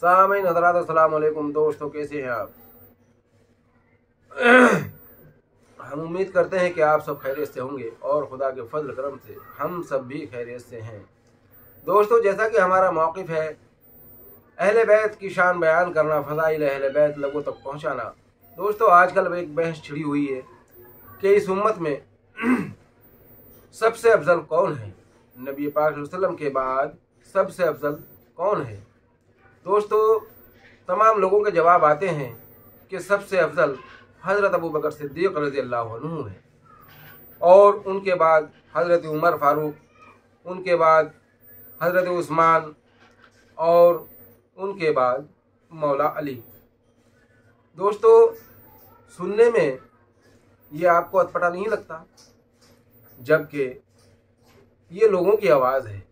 सामीन हज़रात अस्सलाम वालेकुम। दोस्तों कैसे हैं आप? हम उम्मीद करते हैं कि आप सब खैरियत से होंगे और खुदा के फजल करम से हम सब भी खैरियत से हैं। दोस्तों, जैसा कि हमारा मौक़िफ़ है अहले बैत की शान बयान करना, फ़ज़ाइल अहले बैत लोगों तक पहुँचाना। दोस्तों, आजकल एक बहस छिड़ी हुई है कि इस उम्मत में सबसे अफजल कौन है, नबी पाक सल्लल्लाहु अलैहि वसल्लम के बाद सबसे अफजल कौन है। दोस्तों, तमाम लोगों के जवाब आते हैं कि सबसे अफजल हज़रत अबू बकर सिद्दीक़ रज़ियल्लाहु अन्हु है, और उनके बाद हज़रत उमर फ़ारूक, उनके बाद हज़रत उस्मान, और उनके बाद मौला अली। दोस्तों, सुनने में ये आपको अटपटा नहीं लगता, जबकि ये लोगों की आवाज़ है।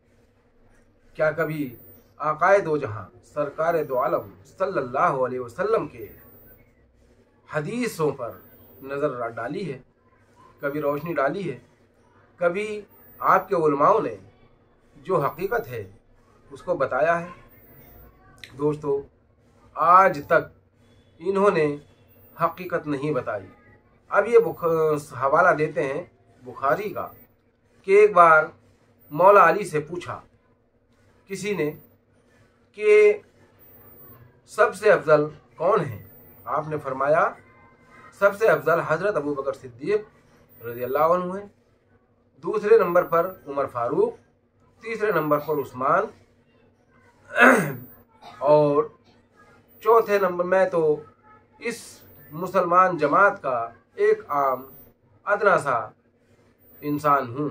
क्या कभी आकाए दो जहां सरकार दो आलम सल्लल्लाहु अलैहि वसल्लम के हदीसों पर नज़र डाली है, कभी रोशनी डाली है, कभी आपके उलमाओं ने जो हकीकत है उसको बताया है? दोस्तों, आज तक इन्होंने हकीकत नहीं बताई। अब ये हवाला देते हैं बुखारी का कि एक बार मौला अली से पूछा किसी ने कि सबसे अफजल कौन है। आपने फरमाया सबसे अफजल हज़रत अबू बकर सिद्दीक़ रज़ियल्लाहु अन्हु है, दूसरे नंबर पर उमर फ़ारूक, तीसरे नंबर पर उस्मान, और चौथे नंबर में तो इस मुसलमान जमात का एक आम अदना सा इंसान हूँ।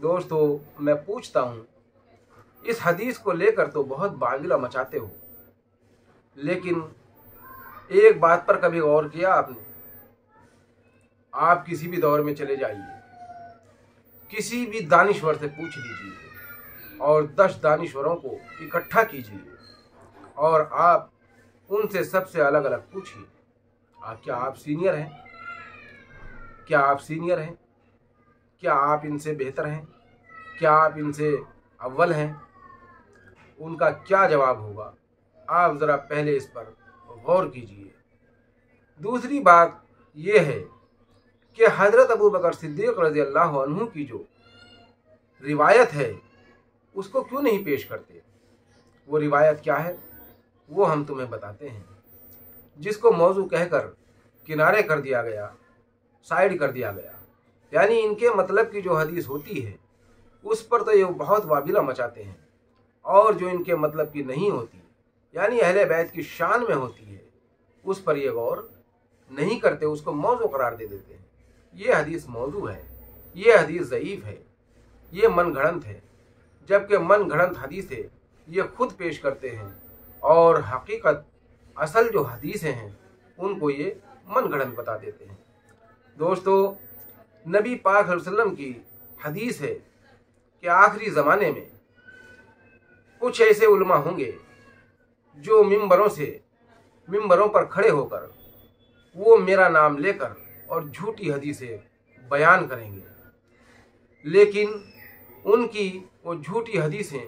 दोस्तों, मैं पूछता हूँ, इस हदीस को लेकर तो बहुत बांगिला मचाते हो, लेकिन एक बात पर कभी गौर किया आपने? आप किसी भी दौर में चले जाइए, किसी भी दानिश्वर से पूछ लीजिए और 10 दानिश्वरों को इकट्ठा कीजिए और आप उनसे सबसे अलग अलग पूछिए, क्या आप सीनियर हैं? क्या आप सीनियर हैं? क्या आप इनसे बेहतर हैं? क्या आप इनसे अव्वल हैं? उनका क्या जवाब होगा? आप ज़रा पहले इस पर गौर कीजिए। दूसरी बात यह है कि हज़रत अबू बकर सिद्दीक़ रज़ियल्लाहु अन्हु की जो रिवायत है उसको क्यों नहीं पेश करते? वो रिवायत क्या है वो हम तुम्हें बताते हैं, जिसको मौजू कहकर किनारे कर दिया गया, साइड कर दिया गया। यानी इनके मतलब की जो हदीस होती है उस पर तो ये बहुत वाबिला मचाते हैं, और जो इनके मतलब की नहीं होती, यानी अहले बैत की शान में होती है, उस पर ये गौर नहीं करते, उसको मौजू करार दे देते हैं। ये हदीस मौजू है, ये हदीस ज़ईफ़ है, ये मन घड़ंत है। जबकि मन घड़ंत हदीसें ये खुद पेश करते हैं, और हकीकत असल जो हदीसें हैं उनको ये मन घड़ंत बता देते हैं। दोस्तों, नबी पाक सल्लल्लाहु अलैहि वसल्लम की हदीस है कि आखिरी ज़माने में कुछ ऐसे उलमा होंगे जो मिंबरों पर खड़े होकर वो मेरा नाम लेकर और झूठी हदीसें बयान करेंगे, लेकिन उनकी वो झूठी हदीसें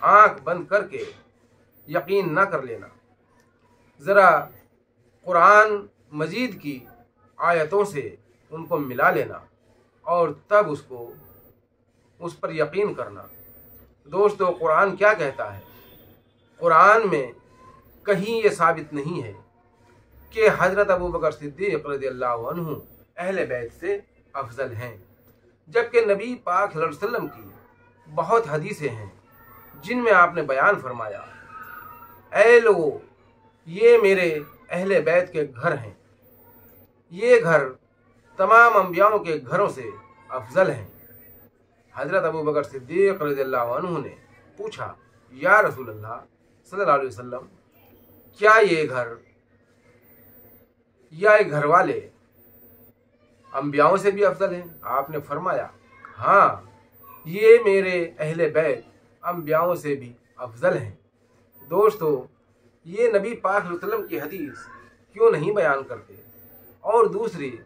आंख बंद करके यकीन ना कर लेना, ज़रा कुरान मजीद की आयतों से उनको मिला लेना और तब उस पर यकीन करना। दोस्तों, कुरान क्या कहता है? कुरान में कहीं ये साबित नहीं है कि हज़रत अबू बकर सिद्दीक़ रज़ियल्लाहु अन्हु अहले बैत से अफजल हैं, जबकि नबी पाक सल्लल्लाहु अलैहि वसल्लम की बहुत हदीसें हैं जिनमें आपने बयान फरमाया, ऐ लोगों, ये मेरे अहले बैत के घर हैं, ये घर तमाम अंबियाओं के घरों से अफजल हैं। हज़रत अबू बकर सिद्दीक़ रज़ियल्लाहु अन्हु ने पूछा, या रसूल अल्लाह सल्लल्लाहु अलैहि वसल्लम, क्या ये घर या ये घर वाले अंबियाओं से भी अफजल हैं? आपने फरमाया, हाँ, ये मेरे अहले बैत अंबियाओं से भी अफजल हैं। दोस्तों, ये नबी पाक सल्लल्लाहु अलैहि वसल्लम की हदीस क्यों नहीं बयान करते? और दूसरी,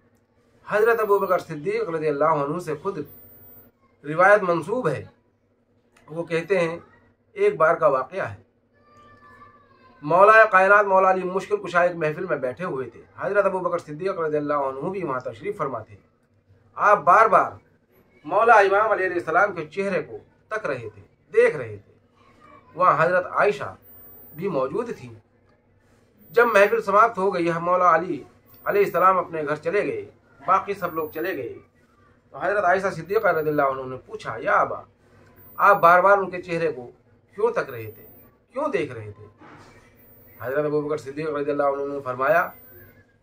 हज़रत अबू बकर सिद्दीक़ रज़ियल्लाहु अन्हु से खुद रिवायत मंसूब है, वो कहते हैं एक बार का वाक़या है मौला कायनात मौला अली मुश्किल कुशा एक महफिल में बैठे हुए थे। हजरत अबू बकर सिद्दीक़ रज़ियल्लाहु अन्हु भी वहाँ तशरीफ़ फरमा थे। आप बार बार मौला इमाम अलैहिस्सलाम के चेहरे को तक रहे थे, देख रहे थे। वहाँ हजरत आयशा भी मौजूद थी। जब महफिल समाप्त हो गई, मौला अली अलैहिस्सलाम अपने घर चले गए, बाकी सब लोग चले गए, तो हजरत आयशा सिद्दीक़ा रज़ियल्लाहु अन्हा ने पूछा, या अबा, आप बार बार उनके चेहरे को क्यों तक रहे थे, क्यों देख रहे थे? हजरत अबू बकर सिद्दीक़ रज़ियल्लाहु अन्हु ने फरमाया,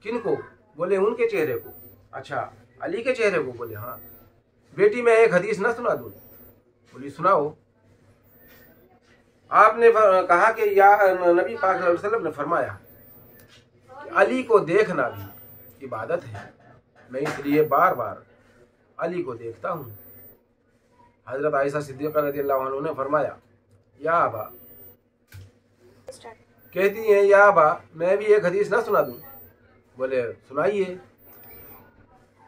किनको? बोले उनके चेहरे को। अच्छा, अली के चेहरे को? बोले हाँ। बेटी मैं एक हदीस न सुना दूँ? बोली सुनाओ। आपने कहा कि या नबी पाक सल्लल्लाहु अलैहि वसल्लम ने फरमाया अली को देखना भी इबादत है, मैं इसलिए बार बार अली को देखता हूँ। हजरत आयशा सिद्दीक़ा रज़ियल्लाहु अन्हा ने फरमाया, या अबा, कहती हैं, या अबा, मैं भी एक हदीस ना सुना दूँ? बोले सुनाइए।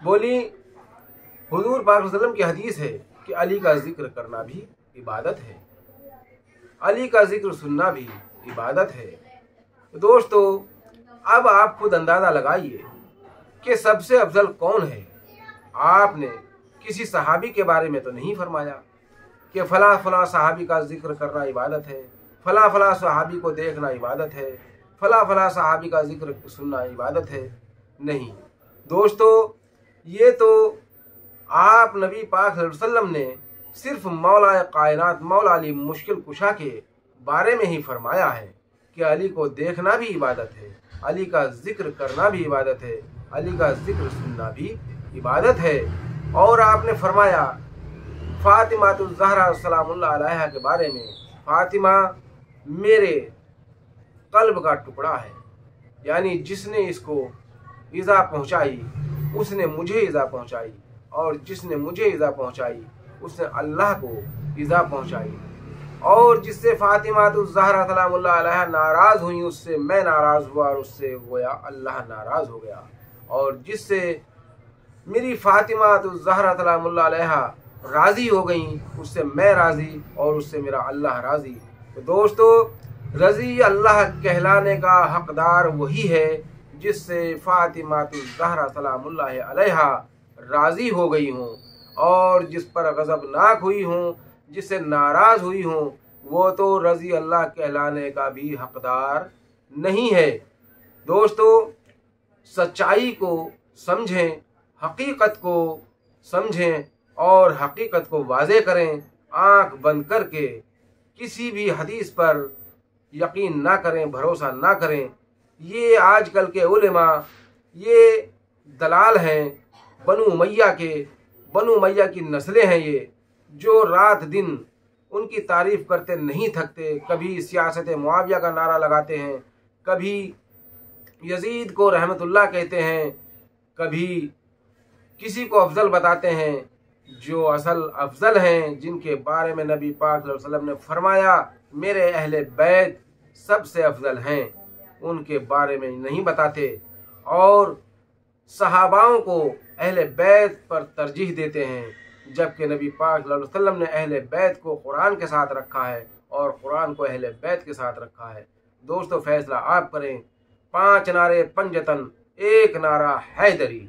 बोली हुजूर पाक सल्लल्लाहु अलैहि वसल्लम की हदीस है कि अली का जिक्र करना भी इबादत है, अली का जिक्र सुनना भी इबादत है। तो दोस्तों, अब आप खुद अंदाज़ा लगाइए कि सबसे अफजल कौन है। आपने किसी सहाबी के बारे में तो नहीं फरमाया कि फला फला सहाबी का जिक्र करना इबादत है, फला फला सहाबी को देखना इबादत है, फला फला सहाबी का जिक्र सुनना इबादत है। नहीं दोस्तों, ये तो आप नबी पाक सल्लल्लाहु अलैहि वसल्लम ने सिर्फ मौला कायनात मौला अली मुश्किल कुशा के बारे में ही फरमाया है कि अली को देखना भी इबादत है, अली का जिक्र करना भी इबादत है, अली का जिक्र सुनना भी इबादत है। और आपने फरमाया फातिमातुज़ ज़हरा सलामुल्लाह अलैहा के बारे में, फातिमा मेरे कल्ब का टुकड़ा है, यानी जिसने इसको ईज़ा पहुँचाई उसने मुझे ईज़ा पहुँचाई, और जिसने मुझे ईज़ा पहुँचाई उसने अल्लाह को ईज़ा पहुँचाई, और जिससे फातिमातुज़ ज़हरा सलामुल्लाह अलैहा नाराज़ हुई उससे मैं नाराज़ हुआ और उससे गोया अल्लाह नाराज़ हो गया, और जिससे मेरी फातिमातुज़ ज़हरा सलामुल्लाह अलैहा राज़ी हो गई उससे मैं राज़ी और उससे मेरा अल्लाह राज़ी। तो दोस्तों, रज़ी अल्लाह कहलाने का हकदार वही है जिससे फातिमातुज़ ज़हरा सलामुल्लाह अलैहा राज़ी हो गई हूँ, और जिस पर गज़बनाक हुई हूँ, जिससे नाराज़ हुई हूँ, वो तो रज़ी अल्लाह कहलाने का भी हकदार नहीं है। दोस्तों, सच्चाई को समझें, हकीकत को समझें और हकीकत को वाज़े करें। आँख बंद करके किसी भी हदीस पर यकीन ना करें, भरोसा ना करें। ये आजकल के उलेमा ये दलाल हैं, बनु उमैया की नस्लें हैं ये, जो रात दिन उनकी तारीफ़ करते नहीं थकते। कभी सियासत मुआविया का नारा लगाते हैं, कभी यजीद को रहमतुल्लाह कहते हैं, कभी किसी को अफजल बताते हैं। जो असल अफजल हैं, जिनके बारे में नबी पाक सल्लल्लाहु अलैहि वसल्लम ने फरमाया मेरे अहले बैत सबसे अफजल हैं, उनके बारे में नहीं बताते, और सहाबाओं को अहले बैत पर तरजीह देते हैं, जबकि नबी पाक सल्लल्लाहु अलैहि वसल्लम ने अहले बैत को कुरान के साथ रखा है और कुरान को अहले बैत के साथ रखा है। दोस्तों, फैसला आप करें। 5 नारे पंजतन, 1 नारा हैदरी।